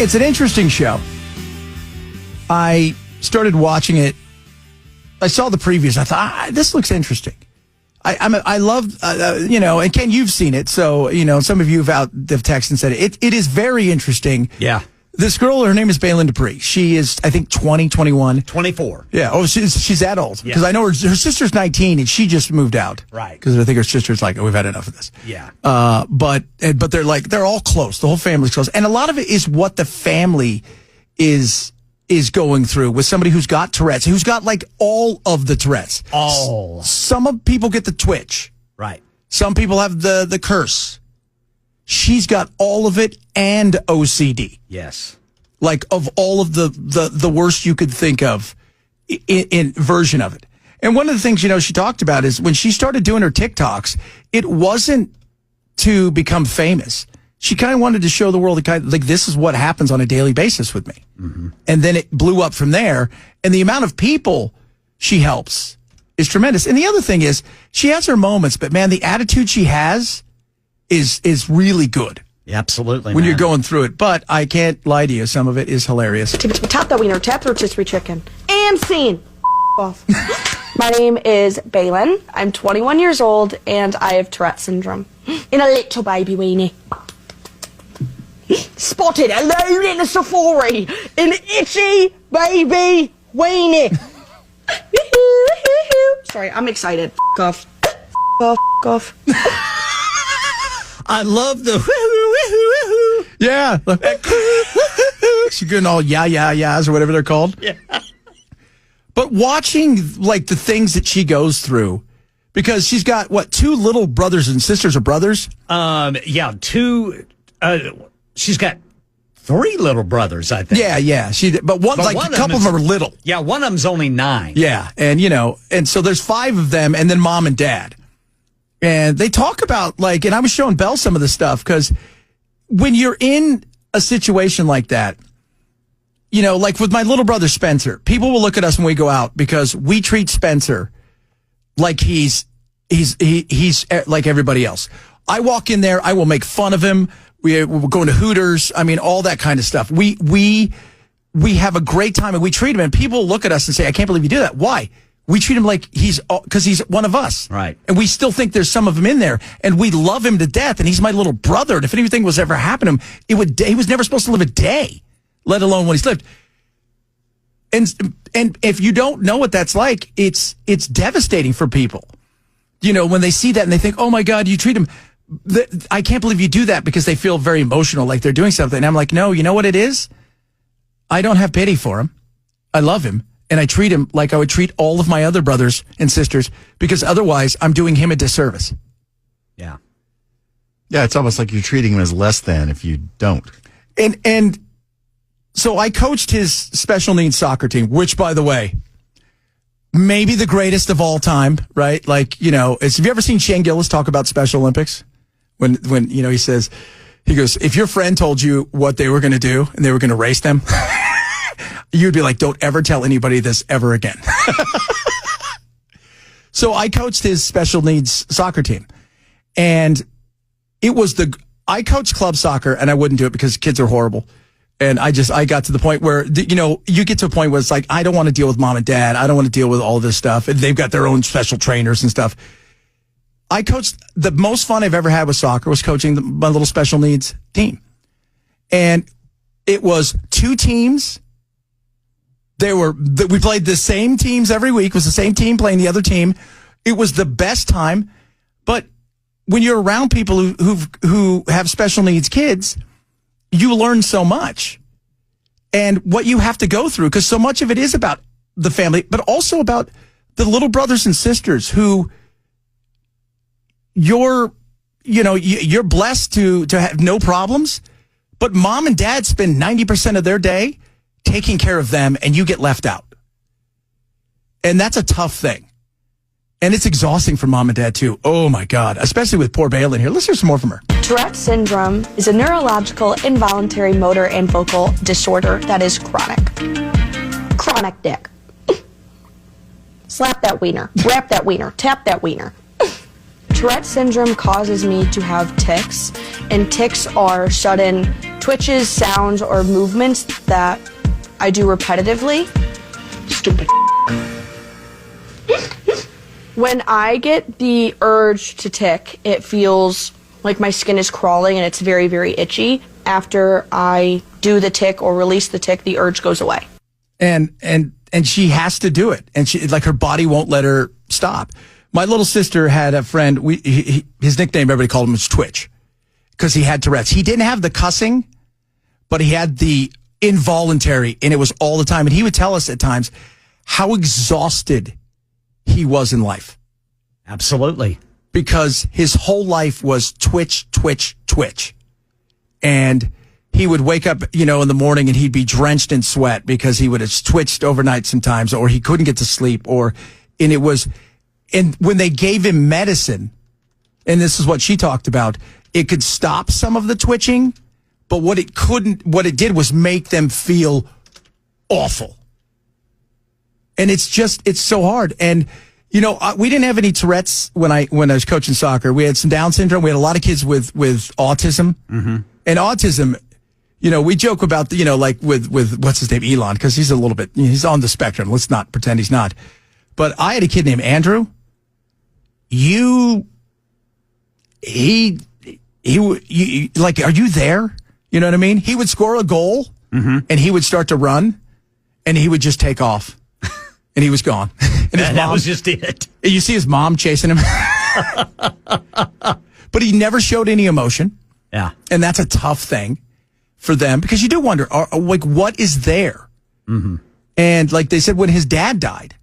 It's an interesting show. I started watching it. I saw the previews. I thought, this looks interesting. I love, and Ken, you've seen it. So, some of you have texted and said it is very interesting. Yeah. This girl, her name is Baylen Out. She is, I think, 20, 21. 24. Yeah. Oh, she's that old. Because I know her sister's 19 and she just moved out. Right. Because I think her sister's like, we've had enough of this. Yeah. But they're all close. The whole family's close. And a lot of it is what the family is going through with somebody who's got Tourette's, who's got like all of the Tourette's. All. Some people get the twitch. Right. Some people have the curse. She's got all of it and OCD. Yes. Like of all of the worst you could think of in version of it. And one of the things, she talked about is when she started doing her TikToks, it wasn't to become famous. She kind of wanted to show the world like this is what happens on a daily basis with me. Mm-hmm. And then it blew up from there. And the amount of people she helps is tremendous. And the other thing is she has her moments, but man, the attitude she has is really good. Yeah, absolutely. When you're going through it. But I can't lie to you. Some of it is hilarious. Tap that wiener, tap the rotisserie chicken. And scene. Off. My name is Baylen. I'm 21 years old and I have Tourette's syndrome. In a little baby weenie. Spotted alone in a safari. An itchy baby weenie. Sorry, I'm excited. Off. Off. I love the yeah. She's getting all yeahs or whatever they're called. Yeah. But watching like the things that she goes through, because she's got two little brothers and sisters or brothers? Yeah, two. She's got 3 little brothers, I think. Yeah. But a couple of them are little. Yeah, one of them's only 9. Yeah, and and so there's 5 of them, and then mom and dad. And they talk about and I was showing Belle some of the stuff because when you're in a situation like that, like with my little brother Spencer, people will look at us when we go out because we treat Spencer like he's like everybody else. I walk in there, I will make fun of him. We're going to Hooters. I mean, all that kind of stuff. We have a great time and we treat him. And people look at us and say, "I can't believe you do that." Why? We treat him like because he's one of us. Right. And we still think there's some of him in there. And we love him to death. And he's my little brother. And if anything was ever happen to him, he was never supposed to live a day, let alone when he's lived. And if you don't know what that's like, it's devastating for people. When they see that and they think, "Oh my God, you treat him. I can't believe you do that," because they feel very emotional, like they're doing something. And I'm like, no, you know what it is? I don't have pity for him. I love him. And I treat him like I would treat all of my other brothers and sisters, because otherwise I'm doing him a disservice. Yeah. Yeah, it's almost like you're treating him as less than if you don't. And so I coached his special needs soccer team, which, by the way, maybe the greatest of all time, right? Like, have you ever seen Shane Gillis talk about Special Olympics? When he says, he goes, if your friend told you what they were going to do and they were going to race them, you'd be like, don't ever tell anybody this ever again. So I coached his special needs soccer team. And I coached club soccer and I wouldn't do it because kids are horrible. And I got to the point where, you get to a point where it's like, I don't want to deal with mom and dad. I don't want to deal with all this stuff. And they've got their own special trainers and stuff. I coached, the most fun I've ever had with soccer was coaching my little special needs team. And it was 2 teams. We played the same teams every week. It was the same team playing the other team. It was the best time. But when you're around people who have special needs kids, you learn so much. And what you have to go through, because so much of it is about the family, but also about the little brothers and sisters who you're blessed to have no problems, but mom and dad spend 90% of their day taking care of them, and you get left out. And that's a tough thing. And it's exhausting for mom and dad, too. Oh, my God. Especially with poor Baylen here. Let's hear some more from her. Tourette's syndrome is a neurological, involuntary motor and vocal disorder that is chronic. Chronic dick. Slap that wiener. Wrap that wiener. Tap that wiener. Tourette's syndrome causes me to have tics, and tics are sudden twitches, sounds, or movements that I do repetitively. Stupid. When I get the urge to tic, it feels like my skin is crawling and it's very, very itchy. After I do the tic or release the tic, the urge goes away. And she has to do it. And she, like, her body won't let her stop. My little sister had a friend, his nickname, everybody called him, was Twitch, because he had Tourette's. He didn't have the cussing, but he had the involuntary, and it was all the time. And he would tell us at times how exhausted he was in life. Absolutely. Because his whole life was twitch, twitch, twitch. And he would wake up, in the morning and he'd be drenched in sweat because he would have twitched overnight sometimes, or he couldn't get to sleep, and when they gave him medicine, and this is what she talked about, it could stop some of the twitching, but what it did was make them feel awful. And it's so hard. And, we didn't have any Tourette's when I was coaching soccer. We had some Down syndrome. We had a lot of kids with autism. Mm-hmm. And autism, we joke about, like with what's his name, Elon, because he's a little bit, he's on the spectrum. Let's not pretend he's not. But I had a kid named Andrew. Like, are you there? You know what I mean? He would score a goal, and he would start to run, and he would just take off, and he was gone. And that was just it. You see his mom chasing him. But he never showed any emotion. Yeah. And that's a tough thing for them, because you do wonder, what is there? Mm-hmm. And like they said, when his dad died,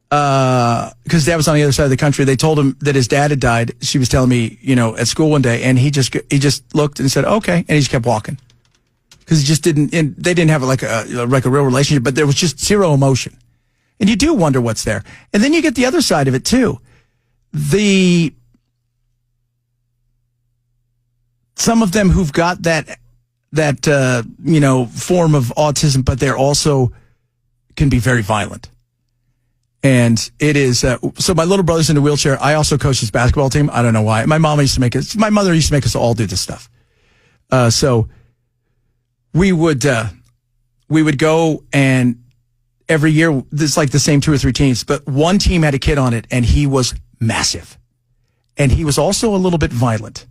because dad was on the other side of the country, they told him that his dad had died. She was telling me, at school one day, and he just looked and said, okay. And he just kept walking. Because he just didn't, and they didn't have a real relationship, but there was just zero emotion. And you do wonder what's there. And then you get the other side of it too. Some of them who've got that form of autism, but they're also can be very violent. And it is, so my little brother's in a wheelchair. I also coach his basketball team. I don't know why. My mother used to make us all do this stuff. So we would go, and every year, it's like the same 2 or 3 teams, but one team had a kid on it, and he was massive. And he was also a little bit violent.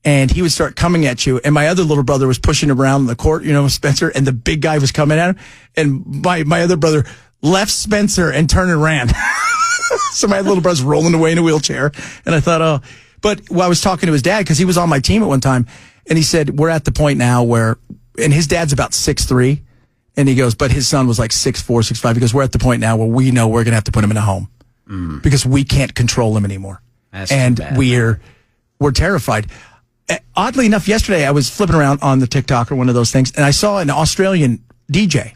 And he would start coming at you. And my other little brother was pushing around the court, Spencer, and the big guy was coming at him. And my other brother left Spencer and turned and ran. So my little brother's rolling away in a wheelchair. And I thought, but I was talking to his dad, because he was on my team at one time. And he said, we're at the point now where, and his dad's about 6'3". And he goes, but his son was like 6'4", 6'5". He goes, we're at the point now where we know we're going to have to put him in a home because we can't control him anymore. That's and too bad. We're terrified. Oddly enough, yesterday I was flipping around on the TikTok or one of those things, and I saw an Australian DJ,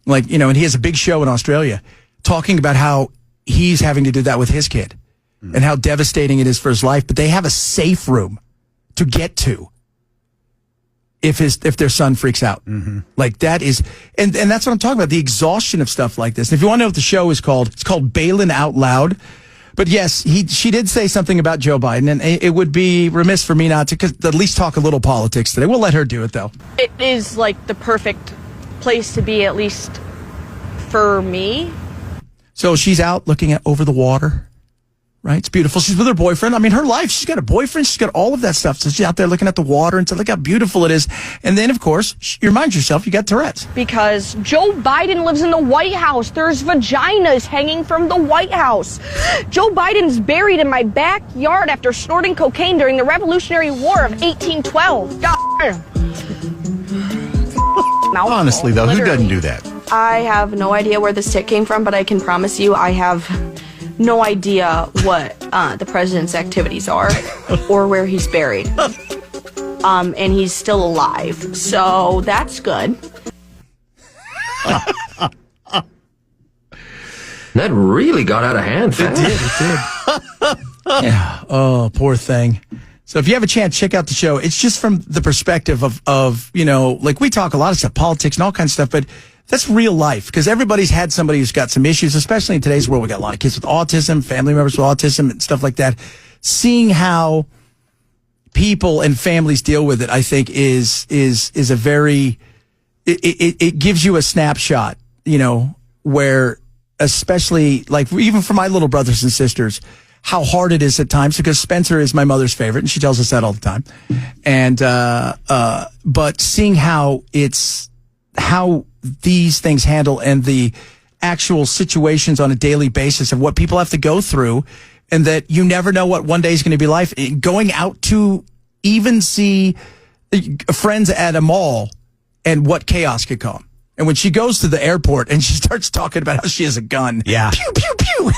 and he has a big show in Australia, talking about how he's having to do that with his kid and how devastating it is for his life. But they have a safe room to get to if their son freaks out. Mm-hmm. Like that is, and that's what I'm talking about, the exhaustion of stuff like this. And if you want to know what the show is called, it's called Baylen Out Loud. But yes, she did say something about Joe Biden, and it would be remiss for me not to at least talk a little politics today. We'll let her do it, though. It is like the perfect place to be, at least for me. So she's out looking over the water, right? It's beautiful. She's with her boyfriend. I mean, her life, she's got a boyfriend. She's got all of that stuff. So she's out there looking at the water and said, look how beautiful it is. And then, of course, you remind yourself you got Tourette's. Because Joe Biden lives in the White House. There's vaginas hanging from the White House. Joe Biden's buried in my backyard after snorting cocaine during the Revolutionary War of 1812. God. Honestly, though, who doesn't do that? I have no idea where this tic came from, but I can promise you I have no idea what the president's activities are or where he's buried. And he's still alive, so that's good. That really got out of hand fast. It did. Yeah. Oh, poor thing. So if you have a chance, check out the show. It's just from the perspective of like we talk a lot of stuff, politics and all kinds of stuff, but that's real life, because everybody's had somebody who's got some issues, especially in today's world. We got a lot of kids with autism, family members with autism and stuff like that. seeing how people and families deal with it, I think is a very, it gives you a snapshot, where, especially like even for my little brothers and sisters, how hard it is at times, because Spencer is my mother's favorite and she tells us that all the time. And, but seeing how these things handle and the actual situations on a daily basis of what people have to go through, and that you never know what one day is going to be like. Going out to even see friends at a mall and what chaos could come. And when she goes to the airport and she starts talking about how she has a gun. Yeah. Pew, pew, pew.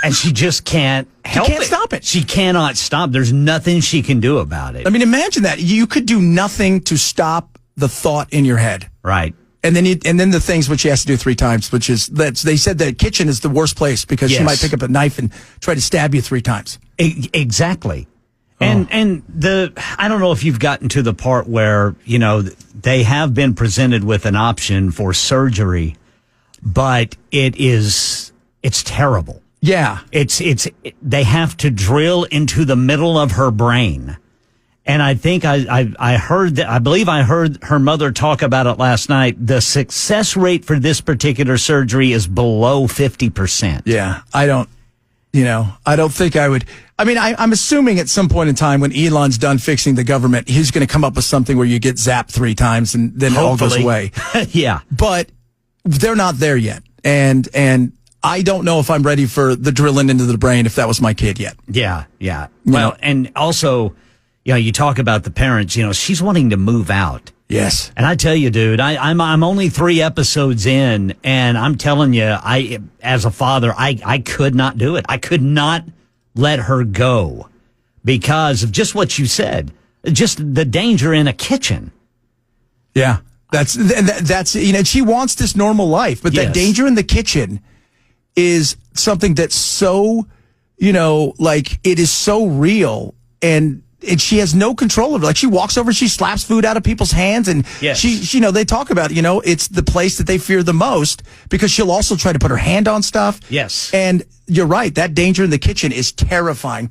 And she just can't help it. She can't stop it. She cannot stop. There's nothing she can do about it. I mean, imagine that. You could do nothing to stop the thought in your head. Right. And then the things which she has to do 3 times, which is they said the kitchen is the worst place because she might pick up a knife and try to stab you 3 times. Exactly. And I don't know if you've gotten to the part where, they have been presented with an option for surgery, but it's terrible. Yeah. They have to drill into the middle of her brain. And I think I believe I heard her mother talk about it last night. The success rate for this particular surgery is below 50%. Yeah. I don't think I would. I mean, I'm assuming at some point in time when Elon's done fixing the government, he's going to come up with something where you get zapped 3 times and then Hopefully. it all goes away. Yeah. But they're not there yet. And I don't know if I'm ready for the drilling into the brain if that was my kid yet. Yeah. Yeah. Well, and also, you talk about the parents, she's wanting to move out. Yes. And I tell you, dude, I'm only 3 episodes in, and I'm telling you, as a father, I could not do it. I could not let her go because of just what you said, just the danger in a kitchen. Yeah. That's she wants this normal life, but that danger in the kitchen is something that's so, like it is so real, and she has no control of it. Like she walks over, she slaps food out of people's hands, and she they talk about, it's the place that they fear the most because she'll also try to put her hand on stuff. Yes. And you're right. That danger in the kitchen is terrifying.